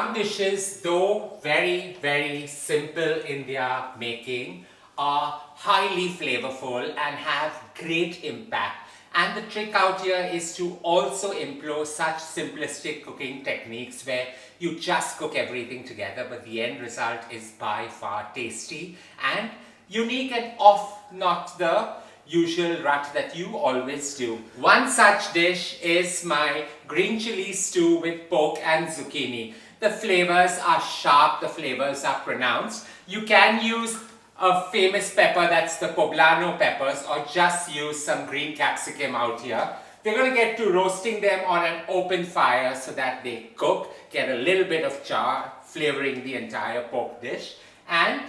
Some dishes, though very, very simple in their making, are highly flavorful and have great impact. And the trick out here is to also employ such simplistic cooking techniques where you just cook everything together, but the end result is by far tasty and unique and off not the usual rut that you always do. One such dish is my green chili stew with pork and zucchini. The flavors are sharp, the flavors are pronounced. You can use a famous pepper, that's the poblano peppers, or just use some green capsicum out here. We're going to get to roasting them on an open fire so that they cook, get a little bit of char flavoring the entire pork dish. And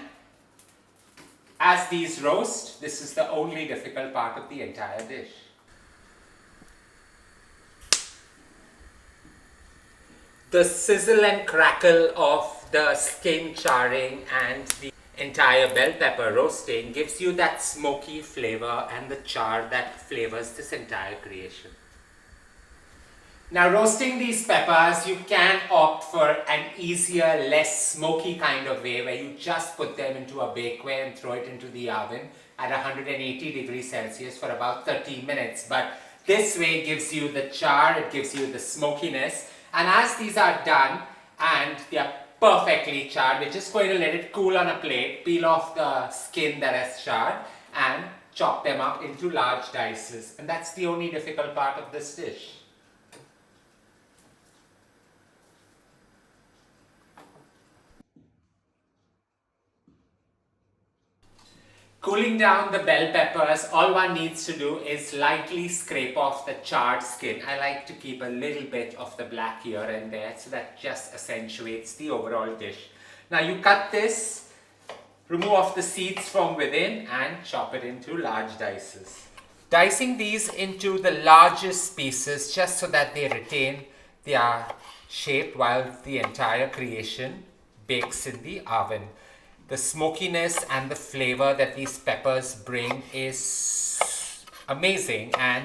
as these roast, this is the only difficult part of the entire dish. The sizzle and crackle of the skin charring and the entire bell pepper roasting gives you that smoky flavor and the char that flavors this entire creation. Now, roasting these peppers, you can opt for an easier, less smoky kind of way where you just put them into a bakeware and throw it into the oven at 180 degrees Celsius for about 30 minutes. But this way gives you the char, it gives you the smokiness. And as these are done and they are perfectly charred, we're just going to let it cool on a plate, peel off the skin that has charred and chop them up into large dices. And that's the only difficult part of this dish. Cooling down the bell peppers, all one needs to do is lightly scrape off the charred skin. I like to keep a little bit of the black here and there, so that just accentuates the overall dish. Now you cut this, remove off the seeds from within and chop it into large dices. Dicing these into the largest pieces just so that they retain their shape while the entire creation bakes in the oven. The smokiness and the flavor that these peppers bring is amazing and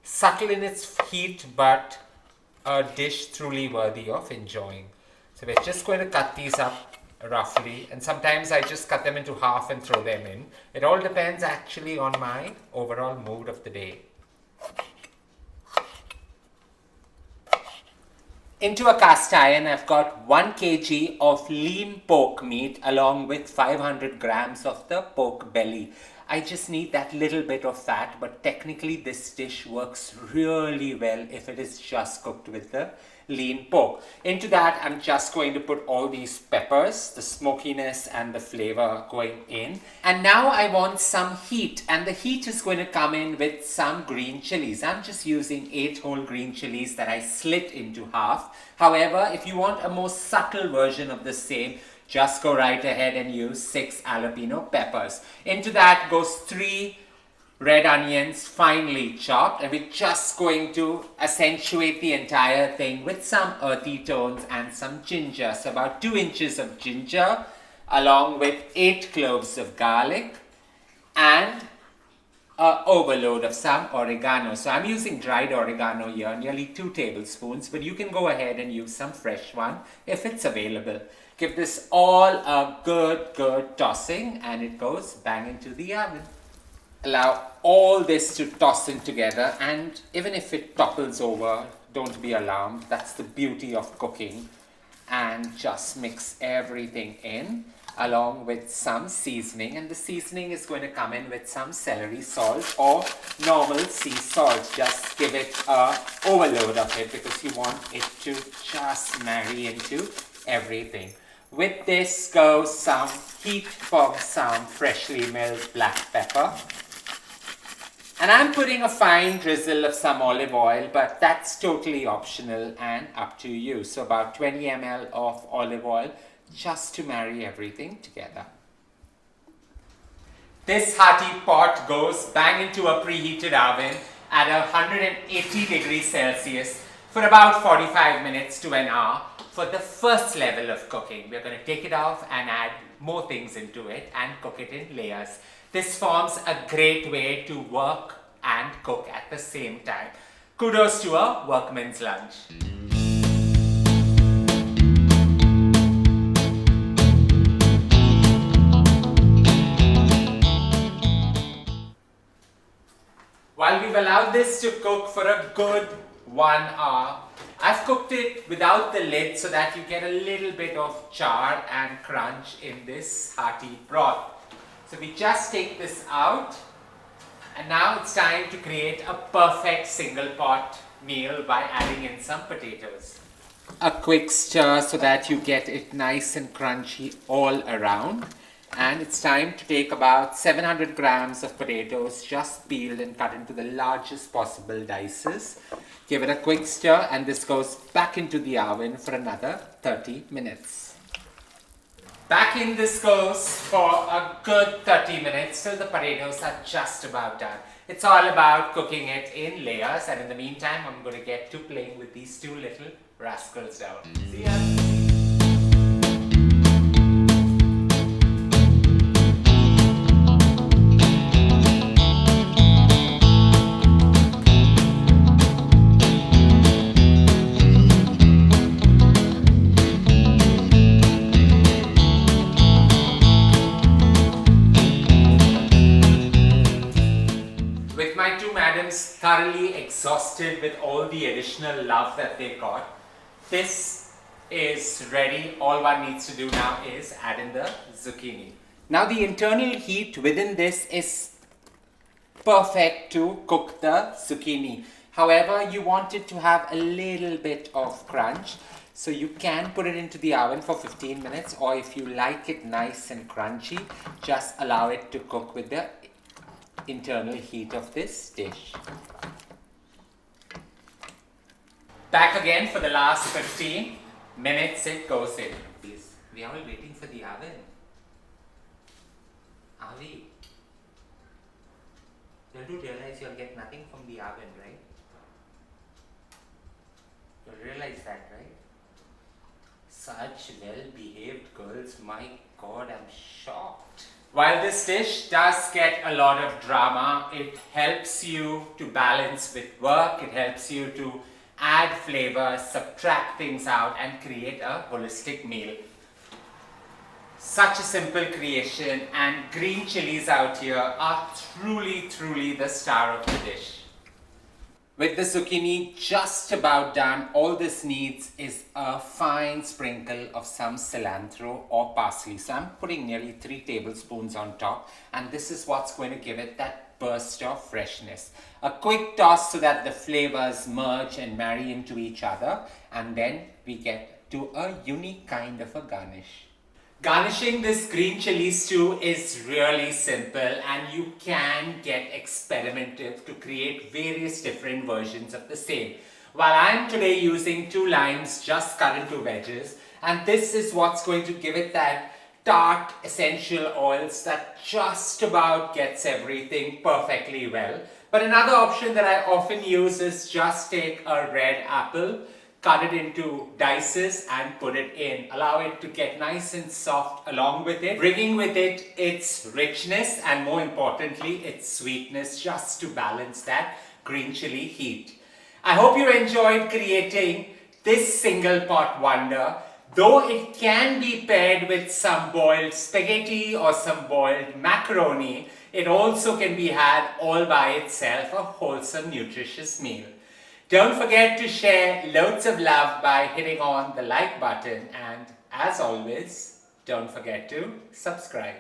subtle in its heat, but a dish truly worthy of enjoying. So we're just going to cut these up roughly, and sometimes I just cut them into half and throw them in. It all depends actually on my overall mood of the day. Into a cast iron, I've got 1 kg of lean pork meat along with 500 grams of the pork belly. I just need that little bit of fat, but technically this dish works really well if it is just cooked with the lean pork. Into that, I'm just going to put all these peppers, the smokiness and the flavor going in. And now I want some heat, and the heat is going to come in with some green chilies. I'm just using 8 whole green chilies that I slit into half. However, if you want a more subtle version of the same, just go right ahead and use 6 jalapeno peppers. Into that goes 3 red onions finely chopped, and we're just going to accentuate the entire thing with some earthy tones and some ginger. So about 2 inches of ginger along with 8 cloves of garlic and an overload of some oregano. So I'm using dried oregano here, nearly 2 tablespoons, but you can go ahead and use some fresh one if it's available. Give this all a good tossing and it goes bang into the oven. Allow all this to toss in together, and even if it topples over, don't be alarmed. That's the beauty of cooking. And just mix everything in along with some seasoning, and the seasoning is going to come in with some celery salt or normal sea salt. Just give it a overload of it because you want it to just marry into everything. With this goes some heat from some freshly milled black pepper. And I'm putting a fine drizzle of some olive oil, but that's totally optional and up to you. So about 20 ml of olive oil just to marry everything together. This hearty pot goes bang into a preheated oven at 180 degrees Celsius for about 45 minutes to an hour for the first level of cooking. We're going to take it off and add more things into it and cook it in layers. This forms a great way to work and cook at the same time. Kudos to a workman's lunch. While we've allowed this to cook for a good 1 hour, I've cooked it without the lid so that you get a little bit of char and crunch in this hearty broth. So we just take this out, and now it's time to create a perfect single pot meal by adding in some potatoes. A quick stir so that you get it nice and crunchy all around. And it's time to take about 700 grams of potatoes just peeled and cut into the largest possible dices. Give it a quick stir, and this goes back into the oven for another 30 minutes. Back in this goes for a good 30 minutes till the potatoes are just about done. It's all about cooking it in layers, and in the meantime I'm going to get to playing with these two little rascals down. See ya! With my two madams thoroughly exhausted with all the additional love that they got, this is ready. All one needs to do now is add in the zucchini. Now the internal heat within this is perfect to cook the zucchini. However, you want it to have a little bit of crunch, so you can put it into the oven for 15 minutes, or if you like it nice and crunchy, just allow it to cook with the internal heat of this dish. Back again for the last 15 minutes it goes in. We are all waiting for the oven. Are we? Don't you realize you'll get nothing from the oven, right? You'll realize that, right? Such well-behaved girls, my God, I'm shocked. While this dish does get a lot of drama, it helps you to balance with work, it helps you to add flavor, subtract things out, and create a holistic meal. Such a simple creation, and green chilies out here are truly the star of the dish. With the zucchini just about done, all this needs is a fine sprinkle of some cilantro or parsley. So I'm putting nearly 3 tablespoons on top, and this is what's going to give it that burst of freshness. A quick toss so that the flavors merge and marry into each other, and then we get to a unique kind of a garnish. Garnishing this green chili stew is really simple, and you can get experimentative to create various different versions of the same. While I'm today using 2 limes just cut into wedges, and this is what's going to give it that tart essential oils that just about gets everything perfectly well. But another option that I often use is just take a red apple, cut it into dices and put it in. Allow it to get nice and soft along with it, bringing with it its richness and more importantly its sweetness, just to balance that green chili heat. I hope you enjoyed creating this single pot wonder. Though it can be paired with some boiled spaghetti or some boiled macaroni, it also can be had all by itself, a wholesome, nutritious meal. Don't forget to share loads of love by hitting on the like button, and as always, don't forget to subscribe.